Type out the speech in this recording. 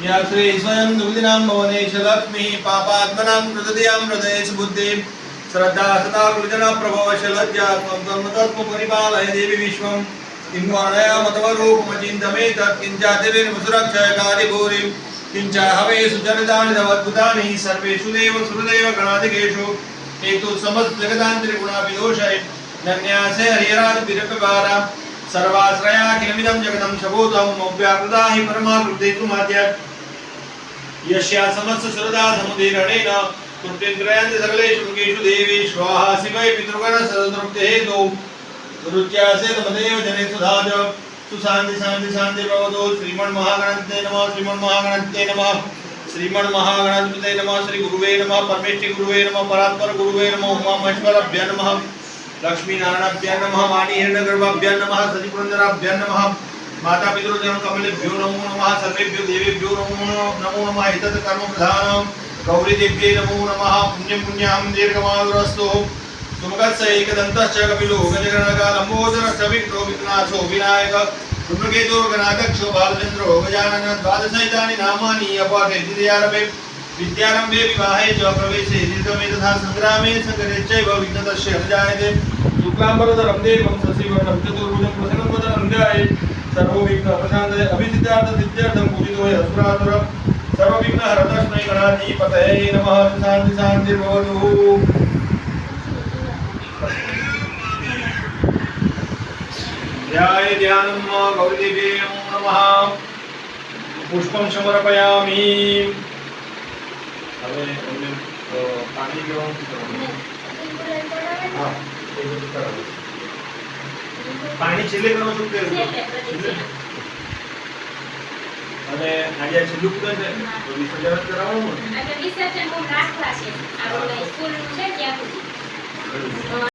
या श्री स्वयं दुर्दिनां भवनेश लक्ष्मी पापात्मनां कृतधियां हृदयेश बुद्धिं श्रद्धा सदा गुरुजना प्रभवश लज्जा त्वं तत्त्व परिपालय देवी विश्वं किंवानया मतवरूपमचिन्तमे तत्किञ्चादिर्मुसुरक्षयकारि भूरिं किञ्च हवे सुजनदानि तवद्भुतानि सर्वेषु देव सुरदेव गणाधिकेषु हेतु समस्त जगदान्तरिगुणाभिदोषय नन्यासे हरिहराज विरपवारा सर्वाश्रयाखिलमिदं जगतं शबोधं मव्याकृता हि परमाकृतेषु माद्य यस्या समस्त श्रद्धा समुदीरणेन कृत्येन्द्रयान्ति सकलेषु मुखेषु देवी स्वाहा शिवै पितृगण सदतृप्ते हेतु रुच्यासे तमदेव जने सुधाज सुशांति शांति शांति भवतु श्रीमन् महागणपते नमः श्रीमन् महागणपते नमः श्रीमन् महागणपते नमः श्री गुरुवे नमः परमेष्टि गुरुवे नमः परात्पर गुरुवे नमः उमा महेश्वराभ्यां नमः लक्ष्मी नारायणाभ्यां नमः वाणी हिरण्यगर्भाभ्यां नमः सचिपुरंदराभ्यां नमः माता पितृजन कमलेभ्यो नमो नमः सर्वेभ्यो देवेभ्यो नमो नमः एतत् कर्म प्रधानं गौरी देव्यै नमो नमः पुण्यं पुण्यां दीर्घमायुरस्तु सुमुखस्य एकदन्तश्च कपिलो गजगणकालम्बोदरश्च विघ्नो विघ्नाशो विनायक धूम्रकेतुः गणाध्यक्षो बालचन्द्रो गजानन द्वादशैतानि नामानि अपाठयति दयारभे विद्यारम्भे विवाहे च प्रवेशे दीर्घमे तथा संग्रामे संकटे चैव विघ्नतस्य न जायते शुक्लाम्बरधरं देवं शशिवर्णं चतुर्भुजं प्रसन्नं ध्याये सर्वविघ्नोपशान्तये अभिसिद्धार्थसिद्ध्यर्थं पूजितो यस्पुरासुर सर्वविघ्नहरतस्मै गणाधिपतये नमः शान्ति शान्तिर्भवतु ध्याय ध्यानं गौरीदेवी नमो नमः पुष्पं समर्पयामि હવે તમને પાણી પીવાનું શું કરવાનું હા એ બધું કરાવું પાણી છેલ્લે કરવાનું શું કે અને આજે છેલ્લું પૂજન છે તો વિસર્જન કરાવવાનું ને વિસર્જન બહુ રાખવા છે આ સ્કૂલ છે ત્યાં સુધી